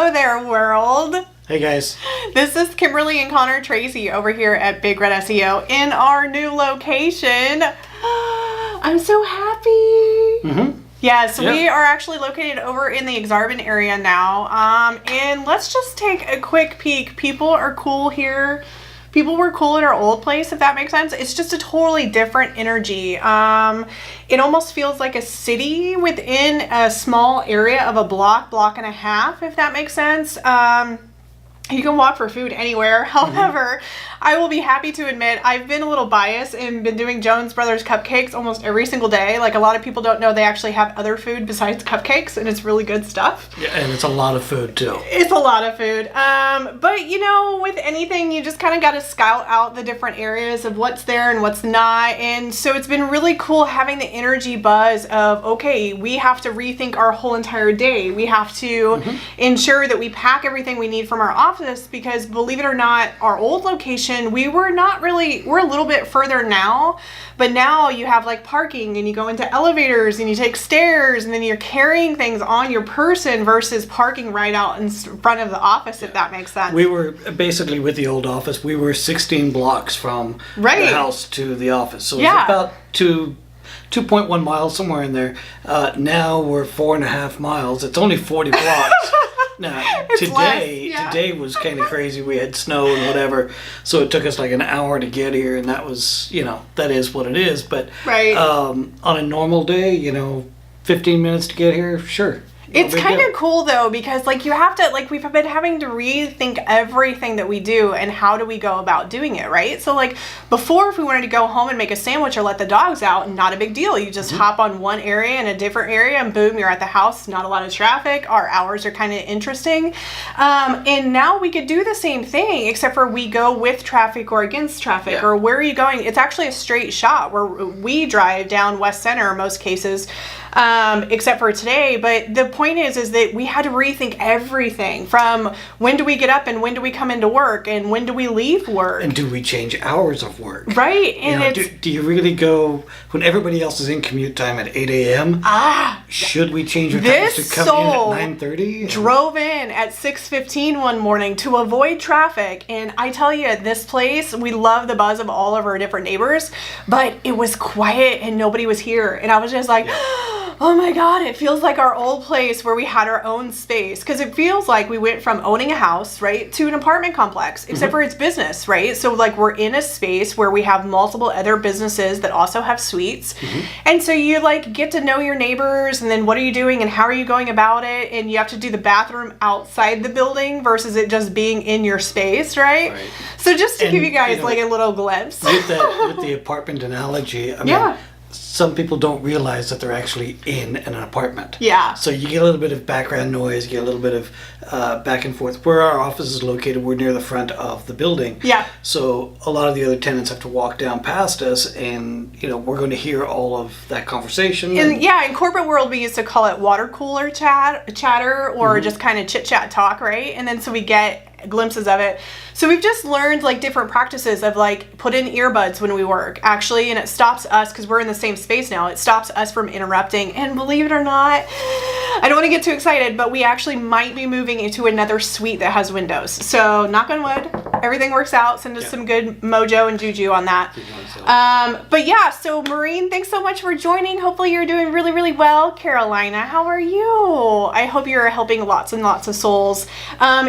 Hello there, world. Hey guys. This is Kimberly and Connor Tracy over here at Big Red SEO in our new location. I'm so happy. Yes, we are actually located over in the Aksarben area now. And let's just take a quick peek. People are cool here. People were cool at our old place, if that makes sense. It's just a totally different energy. It almost feels like a city within a small area of a block and a half, if that makes sense. You can walk for food anywhere. However, I will be happy to admit I've been a little biased and been doing Jones Brothers cupcakes almost every single day. Like, a lot of people don't know they actually have other food besides cupcakes, and it's really good stuff. Yeah, and it's a lot of food too. It's a lot of food. But you know, with anything, you just kind of got to scout out the different areas of what's there and what's not. And so it's been really cool having the energy buzz of, okay, we have to rethink our whole entire day. We have to ensure that we pack everything we need from our office, because believe it or not, our old location, we're a little bit further now, but now you have like parking and you go into elevators and you take stairs and then you're carrying things on your person versus parking right out in front of the office, if that makes sense. We were basically, with the old office, we were 16 blocks from the house to the office. So it's about 2.1 miles, somewhere in there. Now we're 4.5 miles. It's only 40 blocks. Now, today was kind of crazy. We had snow and whatever, so it took us like an hour to get here, and that was, that is what it is. But on a normal day, 15 minutes to get here, sure. It's kind of cool though, because like you have to, like, we've been having to rethink everything that we do and how do we go about doing it, right? So like before, if we wanted to go home and make a sandwich or let the dogs out, not a big deal. You just hop on one area and a different area and boom, you're at the house. Not a lot of traffic. Our hours are kind of interesting. And now we could do the same thing, except for we go with traffic or against traffic, or where are you going? It's actually a straight shot where we drive down West Center in most cases. Except for today. But the point is that we had to rethink everything, from when do we get up and when do we come into work and when do we leave work, and do we change hours of work, right? And do you really go when everybody else is in commute time at 8 a.m.? Should we change our times to come in at 9:30? Drove in at 6:15 one morning to avoid traffic, and I tell you, this place, we love the buzz of all of our different neighbors, but it was quiet and nobody was here, and I was just like, oh my God, it feels like our old place where we had our own space. Because it feels like we went from owning a house, right, to an apartment complex, except for it's business, right? So like we're in a space where we have multiple other businesses that also have suites. And so you like get to know your neighbors, and then what are you doing and how are you going about it? And you have to do the bathroom outside the building versus it just being in your space, right? So just to give you guys like a little glimpse. With the apartment analogy, I mean, some people don't realize that they're actually in an apartment. So you get a little bit of background noise, you get a little bit of back and forth. Where our office is located, we're near the front of the building. So a lot of the other tenants have to walk down past us, and we're going to hear all of that conversation. And in corporate world, we used to call it water cooler chatter, or just kind of chit chat talk, right? And then so we get glimpses of it. So we've just learned like different practices of like put in earbuds when we work, actually, and it stops us, because we're in the same space now, it stops us from interrupting. And believe it or not, I don't want to get too excited, but we actually might be moving into another suite that has windows. So knock on wood, everything works out. Send us some good mojo and juju on that. But yeah, so Maureen, thanks so much for joining. Hopefully you're doing really, really well. Carolina, how are you? I hope you're helping lots and lots of souls.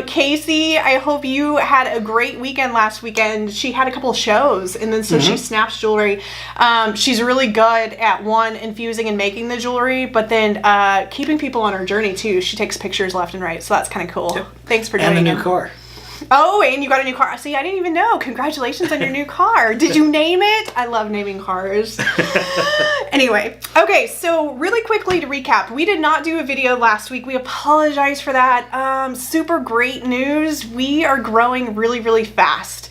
Casey, I hope you had a great weekend last weekend. She had a couple shows, and then so she snaps jewelry. She's really good at infusing and making the jewelry, but then keeping people on her journey too. She takes pictures left and right, so that's kind of cool. Thanks for joining. And a new car. Oh, and you got a new car. See, I didn't even know. Congratulations on your new car. Did you name it? I love naming cars. Anyway, okay, so really quickly to recap, we did not do a video last week. We apologize for that. Super great news. We are growing really, really fast.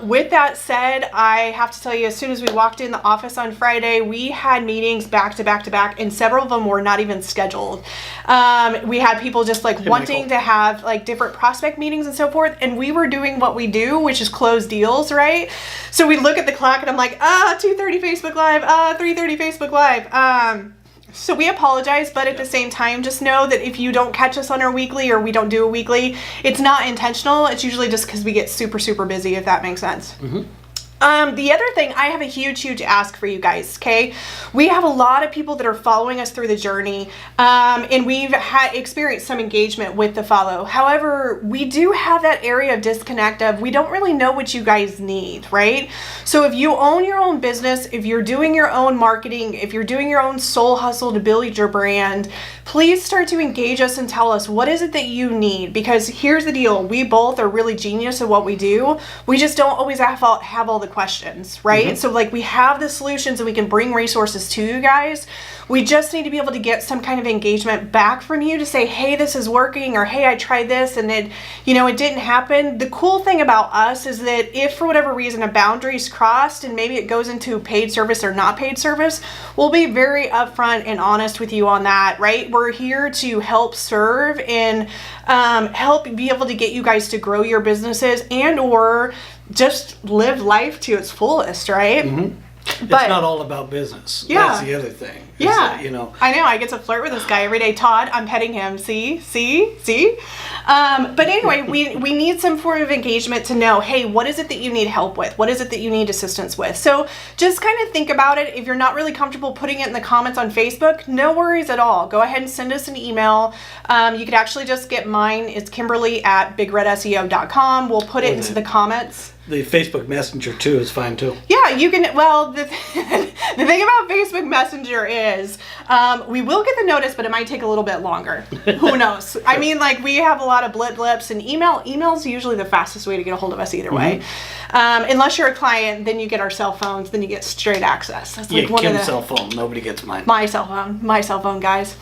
With that said, I have to tell you, as soon as we walked in the office on Friday, we had meetings back to back to back, and several of them were not even scheduled. We had people just like wanting to have like different prospect meetings and so forth, and we were doing what we do, which is close deals, right? So we look at the clock and I'm like, 2:30 Facebook Live, 3:30 Facebook Live. So we apologize, but at the same time, just know that if you don't catch us on our weekly or we don't do a weekly, it's not intentional. It's usually just because we get super, super busy, if that makes sense. The other thing, I have a huge ask for you guys, okay? We have a lot of people that are following us through the journey, and we've experienced some engagement with the follow. However, we do have that area of disconnect of we don't really know what you guys need, right? So if you own your own business, if you're doing your own marketing, if you're doing your own soul hustle to build your brand, please start to engage us and tell us what is it that you need, because here's the deal. We both are really genius at what we do. We just don't always have all the questions, right? So like we have the solutions and we can bring resources to you guys. We just need to be able to get some kind of engagement back from you to say, hey, this is working, or hey, I tried this and it didn't happen. The cool thing about us is that if for whatever reason a boundary is crossed and maybe it goes into paid service or not paid service, we'll be very upfront and honest with you on that, right? We're here to help serve and help be able to get you guys to grow your businesses and or just live life to its fullest, right? It's not all about business. That's the other thing. Yeah. I know. I get to flirt with this guy every day. Todd, I'm petting him. See? But anyway, we need some form of engagement to know, hey, what is it that you need help with? What is it that you need assistance with? So just kind of think about it. If you're not really comfortable putting it in the comments on Facebook, no worries at all. Go ahead and send us an email. You could actually just get mine. It's Kimberly@BigRedSEO.com. We'll put it into the comments. The Facebook Messenger too is fine too. Yeah, you can. Well, the thing about Facebook Messenger is we will get the notice, but it might take a little bit longer. Who knows? I mean, like we have a lot of blips, and email's usually the fastest way to get a hold of us either way. Unless you're a client, then you get our cell phones, then you get straight access. That's like Kim's cell phone. Nobody gets mine. My cell phone, guys.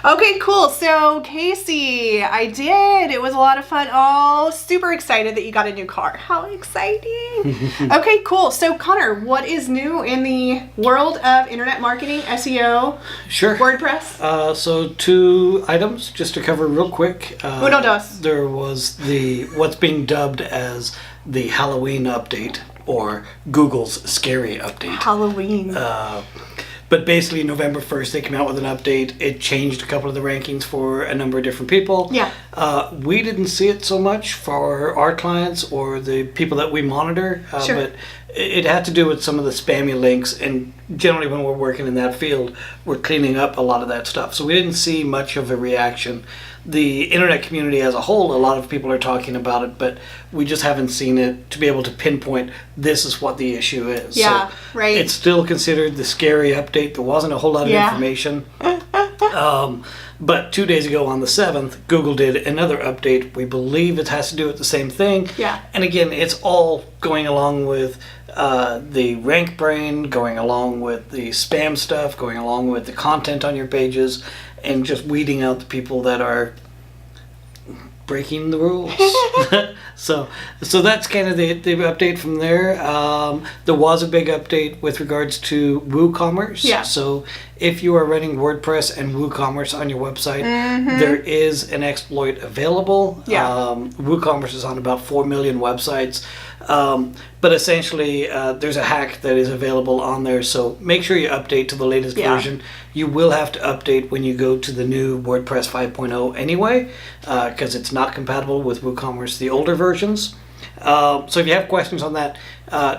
Okay, cool. So Casey, I did. It was a lot of fun. Oh, super excited that you got a new car. How exciting. Okay, cool. So Connor, what is new in the world of internet marketing, SEO, Sure. WordPress? So 2 items just to cover real quick. Uno, dos. There was what's being dubbed as the Halloween update, or Google's scary update. Halloween. But basically, November 1st, they came out with an update. It changed a couple of the rankings for a number of different people. Yeah. We didn't see it so much for our clients or the people that we monitor. Sure. But it had to do with some of the spammy links. And generally, when we're working in that field, we're cleaning up a lot of that stuff. So we didn't see much of a reaction. The internet community as a whole, a lot of people are talking about it, but we just haven't seen it to be able to pinpoint this is what the issue is. Yeah, so right. It's still considered the scary update. There wasn't a whole lot of information. But 2 days ago on the 7th, Google did another update. We believe it has to do with the same thing. Yeah. And again, it's all going along with the rank brain, going along with the spam stuff, going along with the content on your pages, and just weeding out the people that are breaking the rules. So that's kind of the update from there. There was a big update with regards to WooCommerce. Yeah. So if you are running WordPress and WooCommerce on your website, there is an exploit available. Yeah. WooCommerce is on about 4 million websites. But essentially, there's a hack that is available on there. So make sure you update to the latest version. You will have to update when you go to the new WordPress 5.0 anyway, because it's not compatible with WooCommerce, the older versions. So if you have questions on that,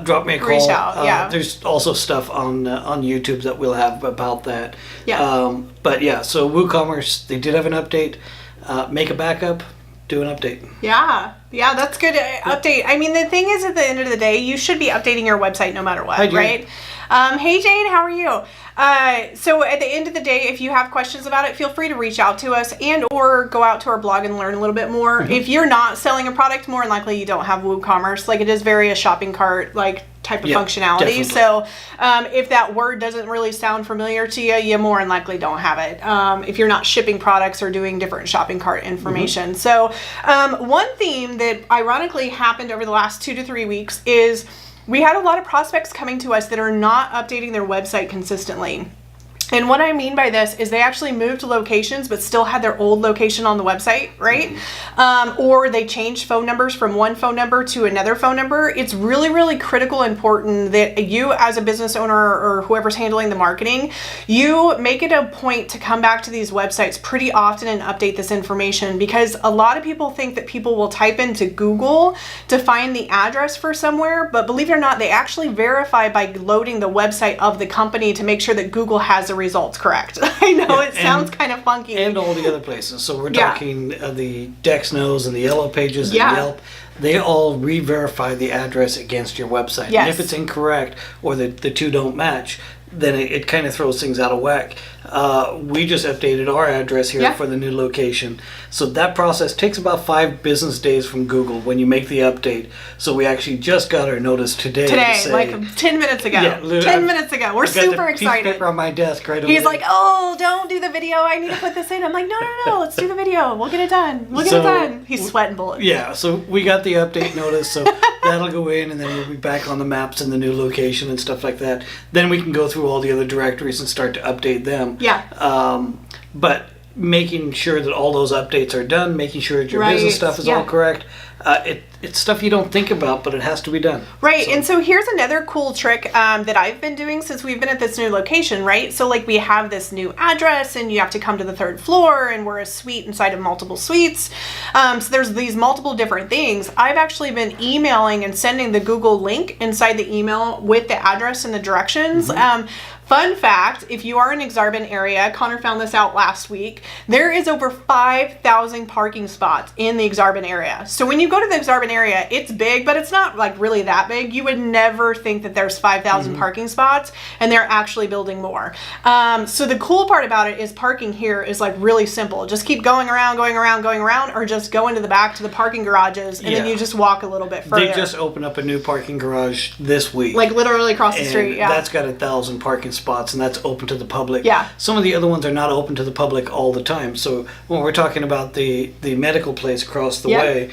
drop me a call. Reach out, There's also stuff on YouTube that we'll have about that. Yeah. But yeah, so WooCommerce, they did have an update. Make a backup. Do an update. Yeah, that's good. Update. I mean, the thing is, at the end of the day, you should be updating your website no matter what, right? Hey, Jane, how are you? So at the end of the day, if you have questions about it, feel free to reach out to us and or go out to our blog and learn a little bit more. If you're not selling a product, more than likely you don't have WooCommerce. Like, it is very a shopping cart type of functionality. Definitely. So if that word doesn't really sound familiar to you, you more than likely don't have it. If you're not shipping products or doing different shopping cart information. So one theme that ironically happened over the last 2 to 3 weeks is we had a lot of prospects coming to us that are not updating their website consistently. And what I mean by this is they actually moved locations but still had their old location on the website, right? Or they changed phone numbers from one phone number to another phone number. It's really, really critical and important that you as a business owner or whoever's handling the marketing, you make it a point to come back to these websites pretty often and update this information, because a lot of people think that people will type into Google to find the address for somewhere, but believe it or not, they actually verify by loading the website of the company to make sure that Google has the results correct. I know it sounds kind of funky. And all the other places. So we're talking the Dexnos and the Yellow Pages and Yelp. They all re-verify the address against your website. Yes. And if it's incorrect or the two don't match, then it kind of throws things out of whack. We just updated our address here for the new location. So that process takes about 5 business days from Google when you make the update. So we actually just got our notice today. Say, like 10 minutes ago. Yeah, 10 minutes ago. We're super excited. Piece of paper on my desk right over He's there. like, oh, don't do the video. I need to put this in. I'm like, no, let's do the video. We'll get it done. We'll get it done. He's sweating bullets. Yeah, so we got the update notice, so that'll go in, and then we'll be back on the maps in the new location and stuff like that. Then we can go through all the other directories and start to update them. Yeah. But making sure that all those updates are done, making sure that your business stuff is all correct. It's stuff you don't think about, but it has to be done. Right. So. And so here's another cool trick that I've been doing since we've been at this new location, right? So like we have this new address and you have to come to the 3rd floor and we're a suite inside of multiple suites. So there's these multiple different things. I've actually been emailing and sending the Google link inside the email with the address and the directions. Fun fact, if you are in Aksarben area, Connor found this out last week, there is over 5,000 parking spots in the Aksarben area. So when you go to the Aksarben area, it's big, but it's not like really that big. You would never think that there's 5,000 parking spots, and they're actually building more. So the cool part about it is parking here is like really simple. Just keep going around, or just go into the back to the parking garages, and then you just walk a little bit further. They just opened up a new parking garage this week. Like literally across the street, that's got 1,000 parking spots, and that's open to the public. Yeah. Some of the other ones are not open to the public all the time. So when we're talking about the medical place across the way,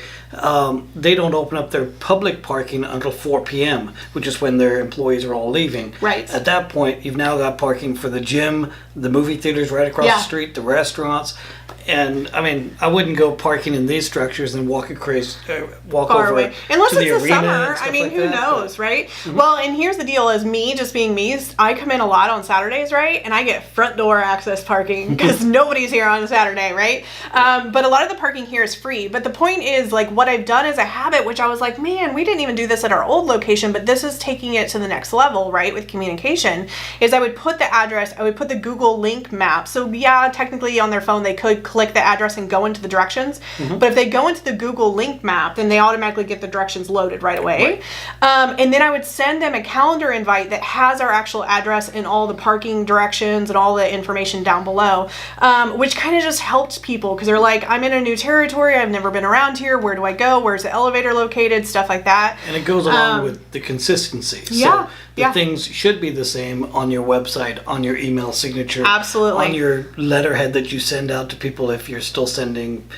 they don't open up their public parking until 4 p.m., which is when their employees are all leaving. Right. At that point, you've now got parking for the gym, the movie theaters right across the street, the restaurants. And I mean, I wouldn't go parking in these structures and walk far over away. Unless to the it's the arena. Summer. I mean, who knows, right? Well, and here's the deal: is me just being me. I come in a lot on Saturdays, right? And I get front door access parking because nobody's here on a Saturday, right? But a lot of the parking here is free. But the point is, like, what I've done as a habit, which I was like, man, we didn't even do this at our old location, but this is taking it to the next level, right? With communication, is I would put the address, I would put the Google link map. So yeah, technically on their phone they could click the address and go into the directions, but if they go into the Google link map, then they automatically get the directions loaded right away. And then I would send them a calendar invite that has our actual address and all the parking directions and all the information down below, which kind of just helped people because they're like, I'm in a new territory, I've never been around here, where do I go, where's the elevator located, stuff like that. And it goes along with the consistency. So the things should be the same on your website, on your email signature, on your letterhead that you send out to people if you're still sending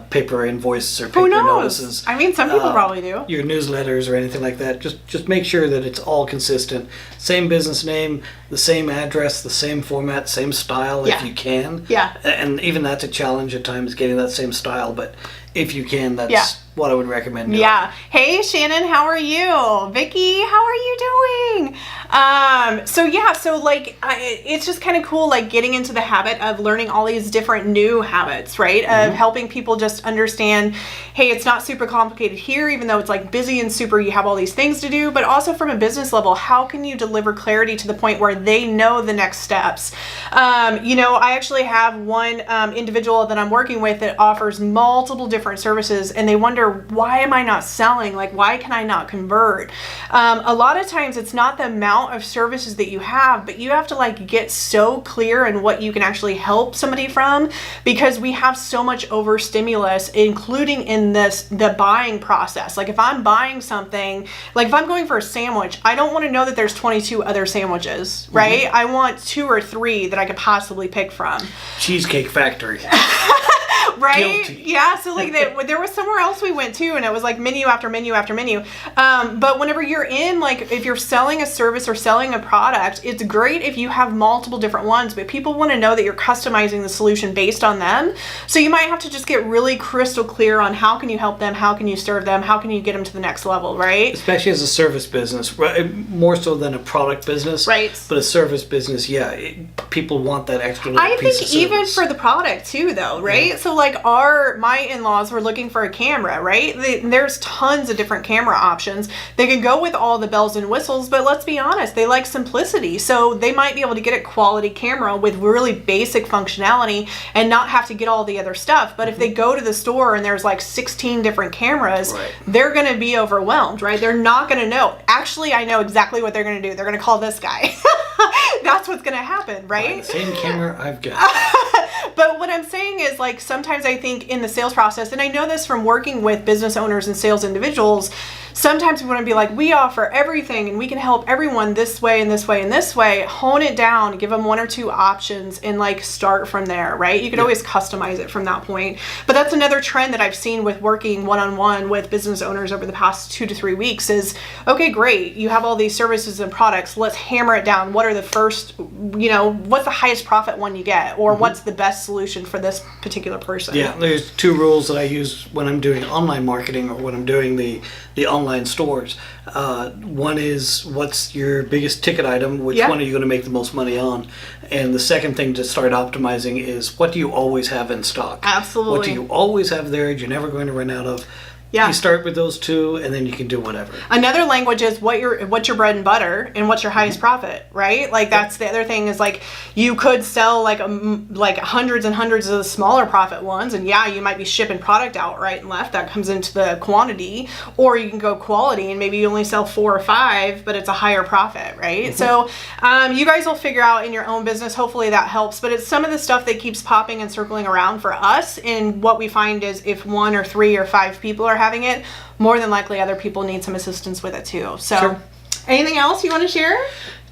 paper invoices or paper notices. I mean, some people probably do. Your newsletters or anything like that. Just make sure that it's all consistent. Same business name, the same address, the same format, same style if you can. Yeah. And even that's a challenge at times, getting that same style. But if you can, that's what I would recommend doing. Yeah. Hey, Shannon, how are you? Vicky, how are you doing? So like, it's just kind of cool, like getting into the habit of learning all these different new habits, right? Of helping people just understand, hey, it's not super complicated here, even though it's like busy and super, you have all these things to do, but also from a business level, how can you deliver clarity to the point where they know the next steps? I actually have one individual that I'm working with that offers multiple different services, and they wonder, why am I not selling? Like, why can I not convert? A lot of times it's not the amount of services that you have, but you have to like get so clear in what you can actually help somebody from, because we have so much overstimulus, including in the buying process. Like if I'm buying something, like if I'm going for a sandwich, I don't want to know that there's 22 other sandwiches, right? I want 2 or 3 that I could possibly pick from. Cheesecake Factory. Right? Guilty. Yeah. So like there was somewhere else we went to, and it was like menu after menu after menu. But whenever you're in, like, if you're selling a service or selling a product, it's great if you have multiple different ones, but people want to know that you're customizing the solution based on them. So you might have to just get really crystal clear on how can you help them, how can you serve them, how can you get them to the next level, right? Especially as a service business, right? More so than a product business. Right. But a service business, yeah, people want that extra little I piece think of even service. for the product too, though, right? Yeah. So like my in-laws were looking for a camera, right? There's tons of different camera options. They can go with all the bells and whistles, but let's be honest, they like simplicity. So they might be able to get a quality camera with really basic functionality and not have to get all the other stuff. But if they go to the store and there's like 16 different cameras, right, they're going to be overwhelmed, right? They're not going to know. Actually, I know exactly what they're going to do. They're going to call this guy. That's what's going to happen, right? Same camera I've got. But what I'm saying is, like, sometimes I think in the sales process, and I know this from working with business owners and sales individuals, sometimes we want to be like, we offer everything and we can help everyone this way and this way and this way. Hone it down, give them one or two options, and like start from there, right? You can always customize it from that point. But that's another trend that I've seen with working one-on-one with business owners over the past 2 to 3 weeks is, okay, great, you have all these services and products. Let's hammer it down. What are the first, what's the highest profit one you get? Or what's the best solution for this particular person? Yeah, there's 2 rules that I use when I'm doing online marketing or when I'm doing the online stores. One is, what's your biggest ticket item? Which one are you going to make the most money on? And the second thing to start optimizing is, what do you always have in stock? Absolutely. What do you always have there you're never going to run out of? Yeah. You start with those 2, and then you can do whatever. Another language is what's your bread and butter and what's your highest profit, right? Like that's the other thing is, like, you could sell like hundreds and hundreds of the smaller profit ones, and you might be shipping product out right and left. That comes into the quantity, or you can go quality and maybe you only sell 4 or 5, but it's a higher profit, right? So you guys will figure out in your own business. Hopefully that helps. But it's some of the stuff that keeps popping and circling around for us. And what we find is, if 1 or 3 or 5 people are having it, more than likely other people need some assistance with it too. So sure. Anything else you want to share?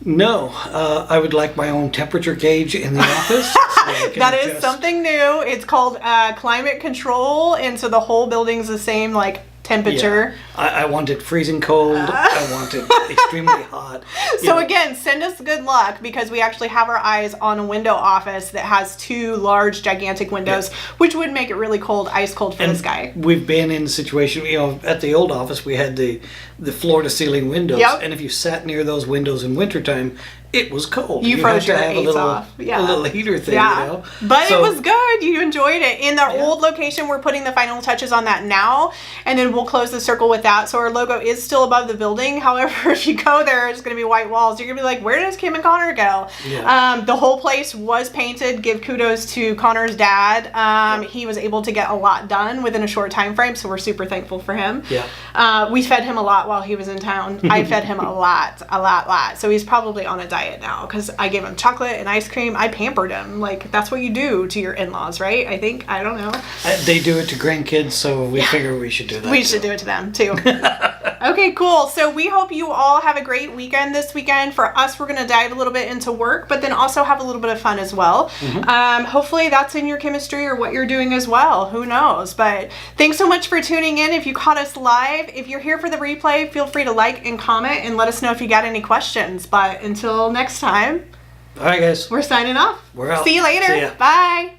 No, I would like my own temperature gauge in the office. So that is something new. It's called climate control, and so the whole building's the same, like, temperature. Yeah. I want it freezing cold. I want it extremely hot. So again, send us good luck, because we actually have our eyes on a window office that has 2 large, gigantic windows, which would make it really cold, ice cold for this guy. We've been in a situation, at the old office, we had the floor to ceiling windows, and if you sat near those windows in wintertime, it was cold. You froze your face off. A little heater thing, But it was good. You enjoyed it. In the old location, we're putting the final touches on that now, and then we'll close the circle with that. So our logo is still above the building. However, if you go there, it's going to be white walls. You're going to be like, where does Kim and Connor go? Yeah. The whole place was painted. Give kudos to Connor's dad. He was able to get a lot done within a short time frame, so we're super thankful for him. Yeah. We fed him a lot while he was in town. I fed him a lot. So he's probably on a diet now, because I gave him chocolate and ice cream. I pampered him. Like, that's what you do to your in-laws, right? I think. I don't know. They do it to grandkids, so we figure we should do that. We should do it to them too. Okay, cool. So we hope you all have a great weekend this weekend. For us, we're going to dive a little bit into work, but then also have a little bit of fun as well. Hopefully that's in your chemistry or what you're doing as well. Who knows? But thanks so much for tuning in. If you caught us live, if you're here for the replay, feel free to like and comment and let us know if you got any questions. But until next time. All right, guys. We're signing off. We're out. See you later. See ya. Bye.